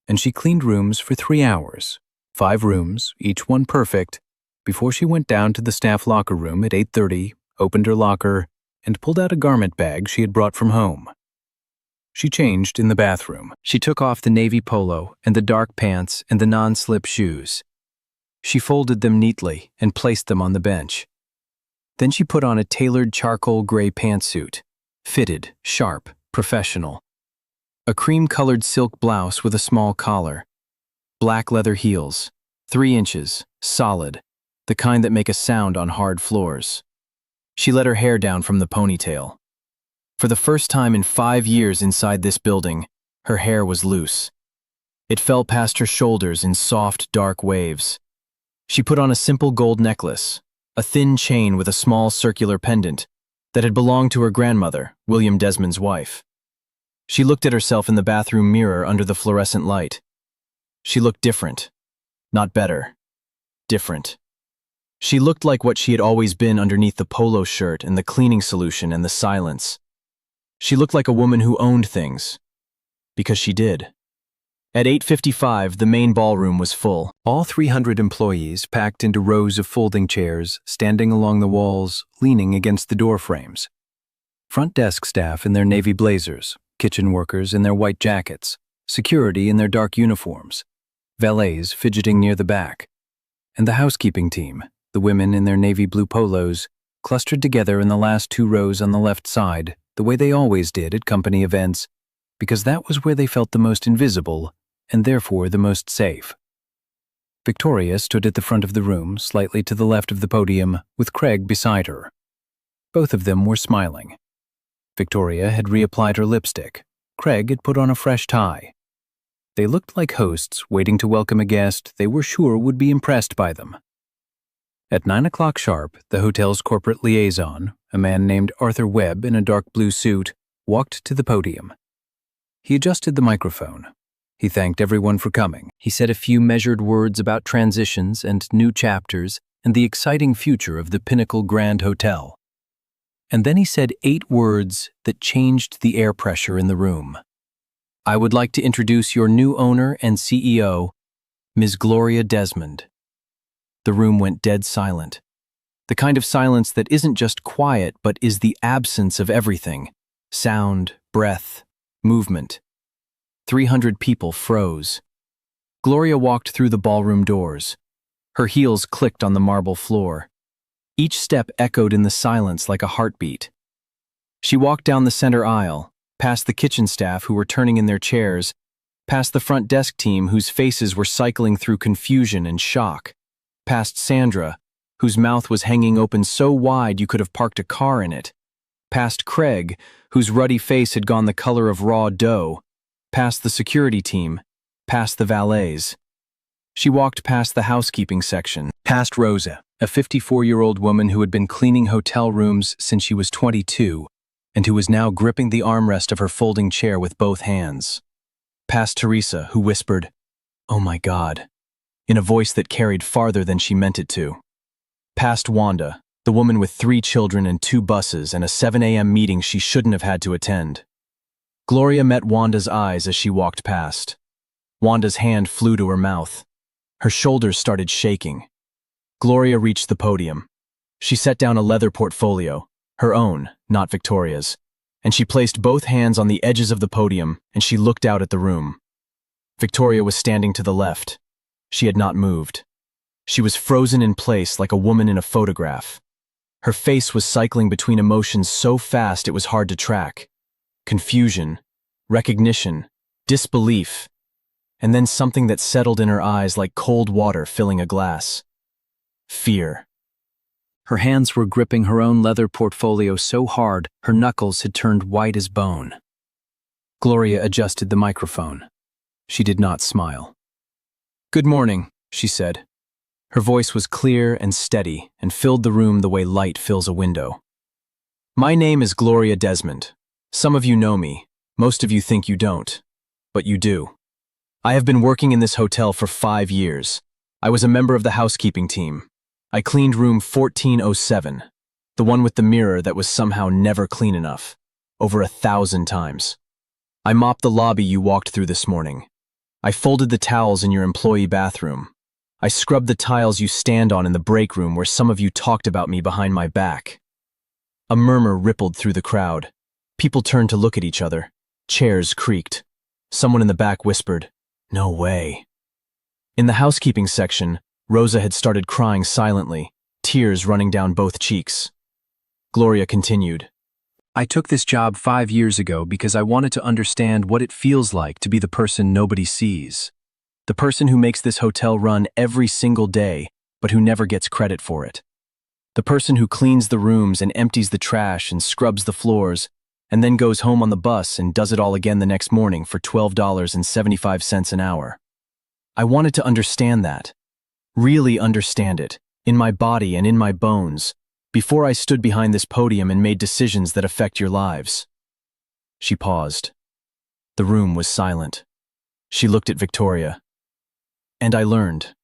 And she cleaned rooms for 3 hours, 5 rooms, each one perfect, before she went down to the staff locker room at 8:30, opened her locker, and pulled out a garment bag she had brought from home. She changed in the bathroom. She took off the navy polo and the dark pants and the non-slip shoes. She folded them neatly and placed them on the bench. Then she put on a tailored charcoal gray pantsuit, fitted, sharp, professional. A cream-colored silk blouse with a small collar. Black leather heels, 3 inches, solid, the kind that make a sound on hard floors. She let her hair down from the ponytail. For the first time in 5 years inside this building, her hair was loose. It fell past her shoulders in soft, dark waves. She put on a simple gold necklace, a thin chain with a small circular pendant that had belonged to her grandmother, William Desmond's wife. She looked at herself in the bathroom mirror under the fluorescent light. She looked different. Not better. Different. She looked like what she had always been underneath the polo shirt and the cleaning solution and the silence. She looked like a woman who owned things. Because she did. At 8:55, the main ballroom was full. All 300 employees packed into rows of folding chairs, standing along the walls, leaning against the door frames. Front desk staff in their navy blazers, kitchen workers in their white jackets, security in their dark uniforms, valets fidgeting near the back, and the housekeeping team, the women in their navy blue polos, clustered together in the last 2 rows on the left side, the way they always did at company events, because that was where they felt the most invisible and therefore the most safe. Victoria stood at the front of the room, slightly to the left of the podium, with Craig beside her. Both of them were smiling. Victoria had reapplied her lipstick. Craig had put on a fresh tie. They looked like hosts waiting to welcome a guest they were sure would be impressed by them. At 9 o'clock sharp, the hotel's corporate liaison, a man named Arthur Webb in a dark blue suit, walked to the podium. He adjusted the microphone. He thanked everyone for coming. He said a few measured words about transitions and new chapters and the exciting future of the Pinnacle Grand Hotel. And then he said 8 words that changed the air pressure in the room. I would like to introduce your new owner and CEO, Ms. Gloria Desmond. The room went dead silent. The kind of silence that isn't just quiet, but is the absence of everything. Sound, breath, movement. 300 people froze. Gloria walked through the ballroom doors. Her heels clicked on the marble floor. Each step echoed in the silence like a heartbeat. She walked down the center aisle, past the kitchen staff who were turning in their chairs, past the front desk team whose faces were cycling through confusion and shock, past Sandra, whose mouth was hanging open so wide you could have parked a car in it, past Craig, whose ruddy face had gone the color of raw dough, past the security team, past the valets. She walked past the housekeeping section. Past Rosa, a 54-year-old woman who had been cleaning hotel rooms since she was 22 and who was now gripping the armrest of her folding chair with both hands. Past Teresa, who whispered, "Oh my God," in a voice that carried farther than she meant it to. Past Wanda, the woman with 3 children and 2 buses and a 7 a.m. meeting she shouldn't have had to attend. Gloria met Wanda's eyes as she walked past. Wanda's hand flew to her mouth. Her shoulders started shaking. Gloria reached the podium. She set down a leather portfolio, her own, not Victoria's, and she placed both hands on the edges of the podium and she looked out at the room. Victoria was standing to the left. She had not moved. She was frozen in place like a woman in a photograph. Her face was cycling between emotions so fast it was hard to track. Confusion, recognition, disbelief, and then something that settled in her eyes like cold water filling a glass. Fear. Her hands were gripping her own leather portfolio so hard her knuckles had turned white as bone. Gloria adjusted the microphone. She did not smile. "Good morning," she said. Her voice was clear and steady and filled the room the way light fills a window. "My name is Gloria Desmond. Some of you know me, most of you think you don't, but you do. I have been working in this hotel for 5 years. I was a member of the housekeeping team. I cleaned room 1407, the one with the mirror that was somehow never clean enough, over 1,000 times. I mopped the lobby you walked through this morning. I folded the towels in your employee bathroom. I scrubbed the tiles you stand on in the break room where some of you talked about me behind my back." A murmur rippled through the crowd. People turned to look at each other. Chairs creaked. Someone in the back whispered, "No way." In the housekeeping section, Rosa had started crying silently, tears running down both cheeks. Gloria continued, "I took this job 5 years ago because I wanted to understand what it feels like to be the person nobody sees. The person who makes this hotel run every single day, but who never gets credit for it. The person who cleans the rooms and empties the trash and scrubs the floors, and then goes home on the bus and does it all again the next morning for $12.75 an hour. I wanted to understand that. Really understand it, in my body and in my bones, before I stood behind this podium and made decisions that affect your lives." She paused. The room was silent. She looked at Victoria. "And I learned.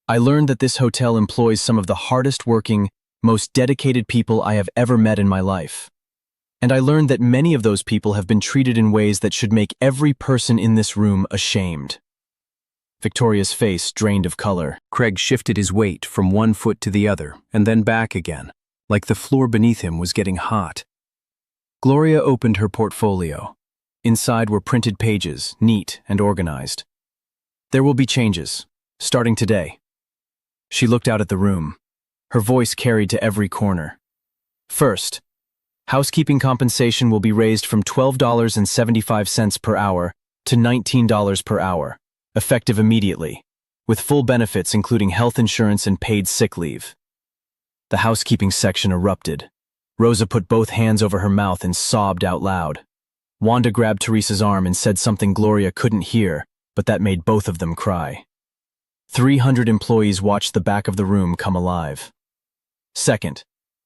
I learned that this hotel employs some of the hardest working, most dedicated people I have ever met in my life. And I learned that many of those people have been treated in ways that should make every person in this room ashamed." Victoria's face drained of color. Craig shifted his weight from one foot to the other and then back again, like the floor beneath him was getting hot. Gloria opened her portfolio. Inside were printed pages, neat and organized. "There will be changes, starting today." She looked out at the room. Her voice carried to every corner. "First, housekeeping compensation will be raised from $12.75 per hour to $19 per hour. Effective immediately, with full benefits including health insurance and paid sick leave." The housekeeping section erupted. Rosa put both hands over her mouth and sobbed out loud. Wanda grabbed Teresa's arm and said something Gloria couldn't hear, but that made both of them cry. 300 employees watched the back of the room come alive. Second,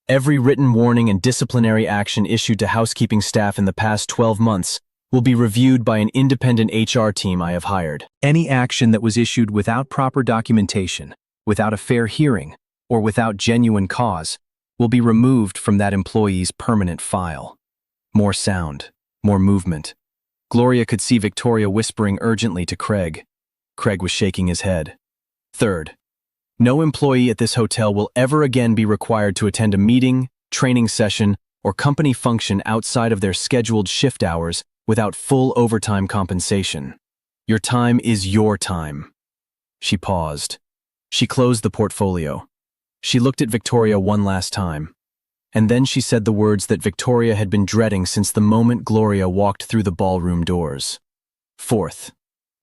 every written warning and disciplinary action issued to housekeeping staff in the past 12 months will be reviewed by an independent HR team I have hired. Any action that was issued without proper documentation, without a fair hearing, or without genuine cause will be removed from that employee's permanent file. More sound, more movement. Gloria could see Victoria whispering urgently to Craig. Craig was shaking his head. Third, no employee at this hotel will ever again be required to attend a meeting, training session, or company function outside of their scheduled shift hours without full overtime compensation. Your time is your time." She paused. She closed the portfolio. She looked at Victoria one last time. And then she said the words that Victoria had been dreading since the moment Gloria walked through the ballroom doors. Fourth,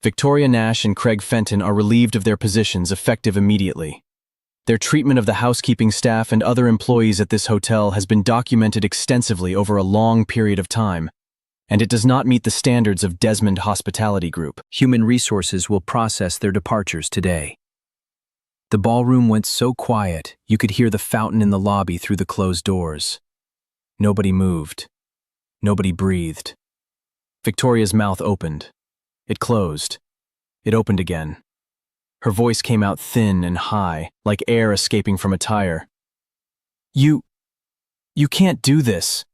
Victoria Nash and Craig Fenton are relieved of their positions effective immediately. Their treatment of the housekeeping staff and other employees at this hotel has been documented extensively over a long period of time, and it does not meet the standards of Desmond Hospitality Group. Human Resources will process their departures today. The ballroom went so quiet you could hear the fountain in the lobby through the closed doors. Nobody moved. Nobody breathed. Victoria's mouth opened. It closed. It opened again. Her voice came out thin and high, like air escaping from a tire. You can't do this.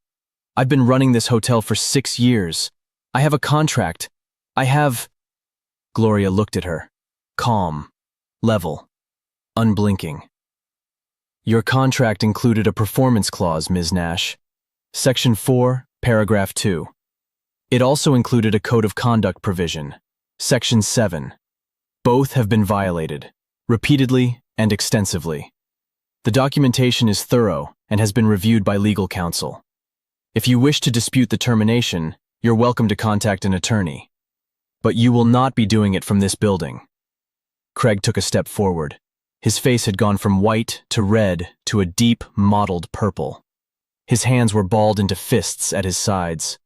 I've been running this hotel for 6 years. I have a contract. Gloria looked at her. Calm. Level. Unblinking. Your contract included a performance clause, Ms. Nash. Section 4, paragraph 2. It also included a code of conduct provision. Section 7. Both have been violated, repeatedly and extensively. The documentation is thorough and has been reviewed by legal counsel. If you wish to dispute the termination, you're welcome to contact an attorney. But you will not be doing it from this building. Craig took a step forward. His face had gone from white to red to a deep, mottled purple. His hands were balled into fists at his sides.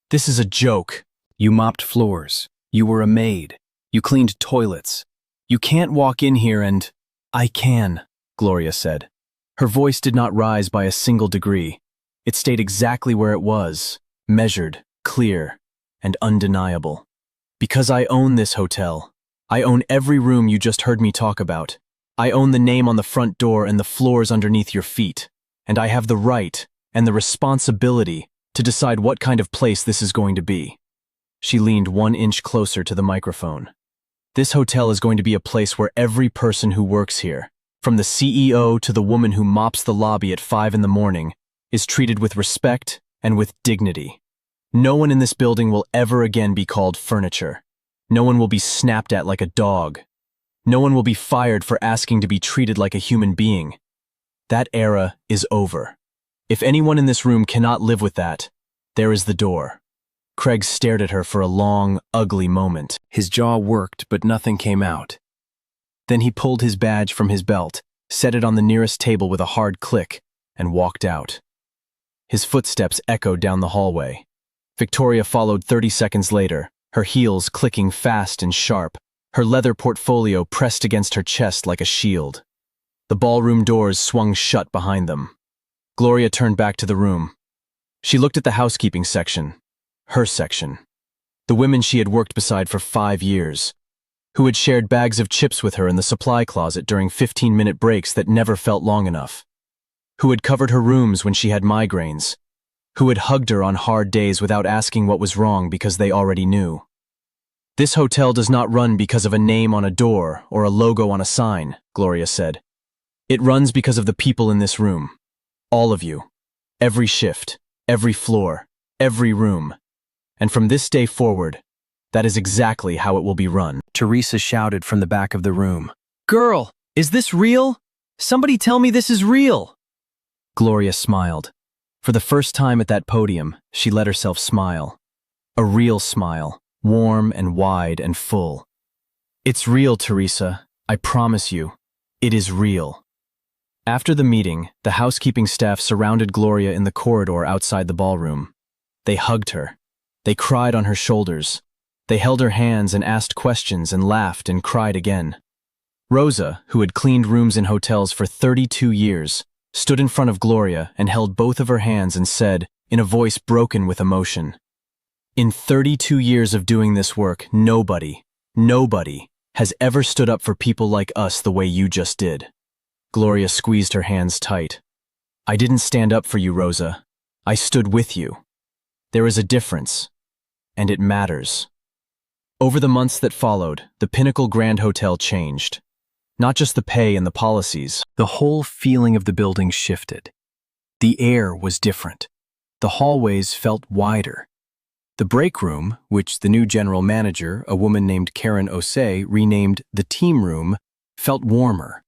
This is a joke. You mopped floors. You were a maid. You cleaned toilets. You can't walk in here and— I can, Gloria said. Her voice did not rise by a single degree. It stayed exactly where it was, measured, clear, and undeniable. Because I own this hotel. I own every room you just heard me talk about. I own the name on the front door and the floors underneath your feet. And I have the right and the responsibility to decide what kind of place this is going to be. She leaned 1 inch closer to the microphone. This hotel is going to be a place where every person who works here, from the CEO to the woman who mops the lobby at 5 in the morning, is treated with respect and with dignity. No one in this building will ever again be called furniture. No one will be snapped at like a dog. No one will be fired for asking to be treated like a human being. That era is over. If anyone in this room cannot live with that, there is the door. Craig stared at her for a long, ugly moment. His jaw worked, but nothing came out. Then he pulled his badge from his belt, set it on the nearest table with a hard click, and walked out. His footsteps echoed down the hallway. Victoria followed 30 seconds later, her heels clicking fast and sharp, her leather portfolio pressed against her chest like a shield. The ballroom doors swung shut behind them. Gloria turned back to the room. She looked at the housekeeping section, her section. The women she had worked beside for 5 years, who had shared bags of chips with her in the supply closet during 15-minute breaks that never felt long enough, who had covered her rooms when she had migraines, who had hugged her on hard days without asking what was wrong because they already knew. This hotel does not run because of a name on a door or a logo on a sign, Gloria said. It runs because of the people in this room. All of you. Every shift, every floor, every room. And from this day forward, that is exactly how it will be run. Teresa shouted from the back of the room. Girl, is this real? Somebody tell me this is real. Gloria smiled. For the first time at that podium, she let herself smile. A real smile, warm and wide and full. It's real, Teresa. I promise you. It is real. After the meeting, the housekeeping staff surrounded Gloria in the corridor outside the ballroom. They hugged her. They cried on her shoulders. They held her hands and asked questions and laughed and cried again. Rosa, who had cleaned rooms in hotels for 32 years, stood in front of Gloria and held both of her hands and said, in a voice broken with emotion, "In 32 years of doing this work, nobody has ever stood up for people like us the way you just did." Gloria squeezed her hands tight. "I didn't stand up for you, Rosa. I stood with you. There is a difference, and it matters." Over the months that followed, the Pinnacle Grand Hotel changed. Not just the pay and the policies. The whole feeling of the building shifted. The air was different. The hallways felt wider. The break room, which the new general manager, a woman named Karen Osei, renamed the team room, felt warmer.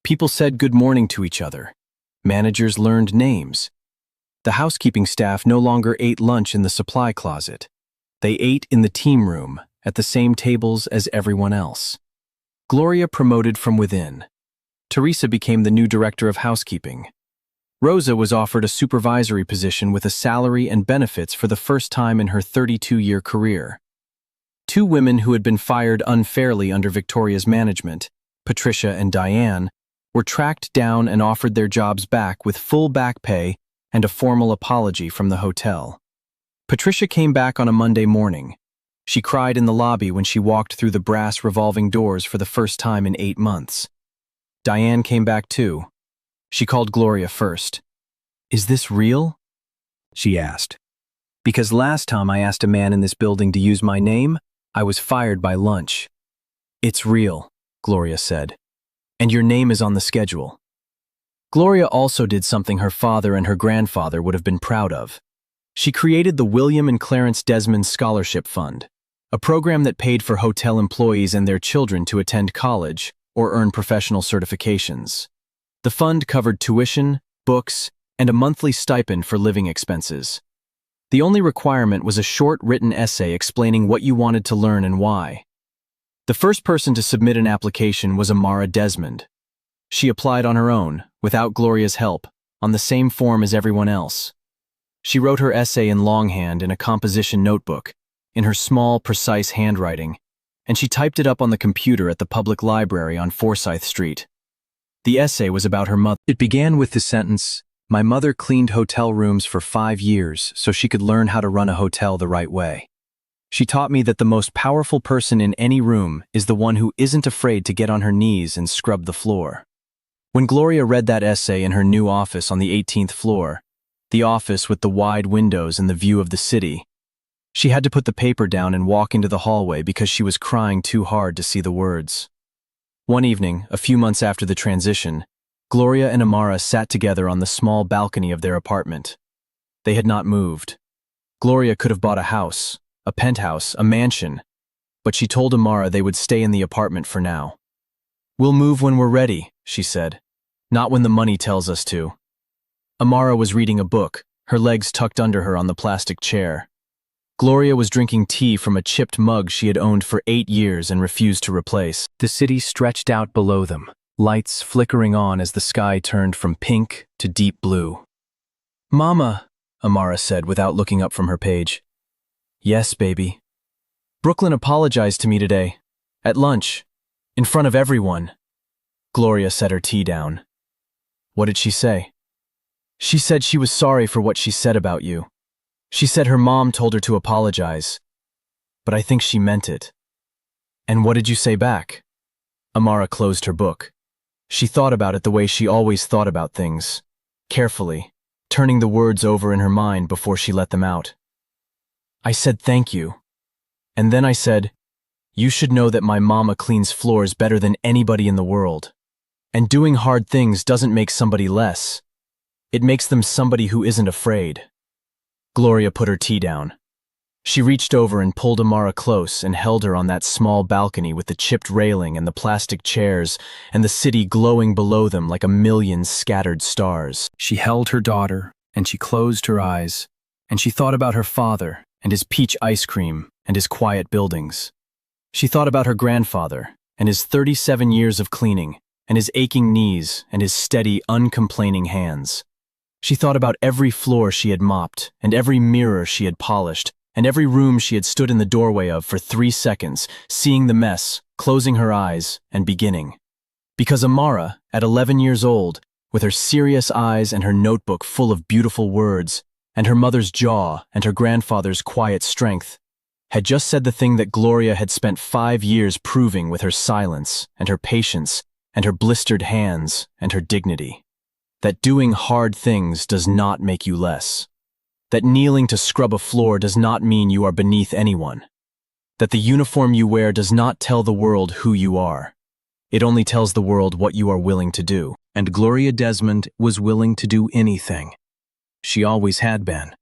People said good morning to each other. Managers learned names. The housekeeping staff no longer ate lunch in the supply closet. They ate in the team room, at the same tables as everyone else. Gloria promoted from within. Teresa became the new director of housekeeping. Rosa was offered a supervisory position with a salary and benefits for the first time in her 32-year career. Two women who had been fired unfairly under Victoria's management Patricia and Diane, were tracked down and offered their jobs back with full back pay and a formal apology from the hotel. Patricia came back on a Monday morning. She cried in the lobby when she walked through the brass revolving doors for the first time in 8 months. Diane came back too. She called Gloria first. "Is this real?" she asked. "Because last time I asked a man in this building to use my name, I was fired by lunch." "It's real," Gloria said. "And your name is on the schedule." Gloria also did something her father and her grandfather would have been proud of. She created the William and Clarence Desmond Scholarship Fund, a program that paid for hotel employees and their children to attend college or earn professional certifications. The fund covered tuition, books, and a monthly stipend for living expenses. The only requirement was a short written essay explaining what you wanted to learn and why. The first person to submit an application was Amara Desmond. She applied on her own, without Gloria's help, on the same form as everyone else. She wrote her essay in longhand in a composition notebook, in her small, precise handwriting, and she typed it up on the computer at the public library on Forsyth Street. The essay was about her mother. It began with the sentence, "My mother cleaned hotel rooms for 5 years so she could learn how to run a hotel the right way. She taught me that the most powerful person in any room is the one who isn't afraid to get on her knees and scrub the floor." When Gloria read that essay in her new office on the 18th floor, the office with the wide windows and the view of the city, she had to put the paper down and walk into the hallway because she was crying too hard to see the words. One evening, a few months after the transition, Gloria and Amara sat together on the small balcony of their apartment. They had not moved. Gloria could have bought a house, a penthouse, a mansion, but she told Amara they would stay in the apartment for now. "We'll move when we're ready," she said, "not when the money tells us to." Amara was reading a book, her legs tucked under her on the plastic chair. Gloria was drinking tea from a chipped mug she had owned for 8 years and refused to replace. The city stretched out below them, lights flickering on as the sky turned from pink to deep blue. "Mama," Amara said without looking up from her page. "Yes, baby." "Brooklyn apologized to me today, at lunch, in front of everyone." Gloria set her tea down. "What did she say?" "She said she was sorry for what she said about you. She said her mom told her to apologize, but I think she meant it." "And what did you say back?" Amara closed her book. She thought about it the way she always thought about things, carefully, turning the words over in her mind before she let them out. "I said thank you. And then I said, you should know that my mama cleans floors better than anybody in the world. And doing hard things doesn't make somebody less. It makes them somebody who isn't afraid." Gloria put her tea down. She reached over and pulled Amara close and held her on that small balcony with the chipped railing and the plastic chairs and the city glowing below them like a million scattered stars. She held her daughter, and she closed her eyes, and she thought about her father and his peach ice cream and his quiet buildings. She thought about her grandfather and his 37 years of cleaning and his aching knees and his steady, uncomplaining hands. She thought about every floor she had mopped and every mirror she had polished and every room she had stood in the doorway of for 3 seconds, seeing the mess, closing her eyes, and beginning. Because Amara, at 11 years old, with her serious eyes and her notebook full of beautiful words, and her mother's jaw and her grandfather's quiet strength, had just said the thing that Gloria had spent 5 years proving with her silence and her patience and her blistered hands and her dignity. That doing hard things does not make you less. That kneeling to scrub a floor does not mean you are beneath anyone. That the uniform you wear does not tell the world who you are. It only tells the world what you are willing to do. And Gloria Desmond was willing to do anything. She always had been.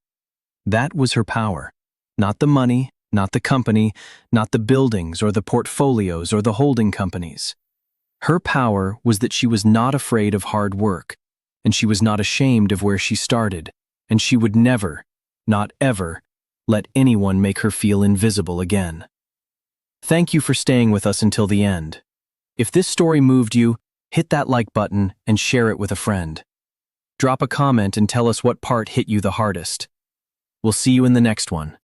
That was her power. Not the money, not the company, not the buildings or the portfolios or the holding companies. Her power was that she was not afraid of hard work, and she was not ashamed of where she started, and she would never, not ever, let anyone make her feel invisible again. Thank you for staying with us until the end. If this story moved you, hit that like button and share it with a friend. Drop a comment and tell us what part hit you the hardest. We'll see you in the next one.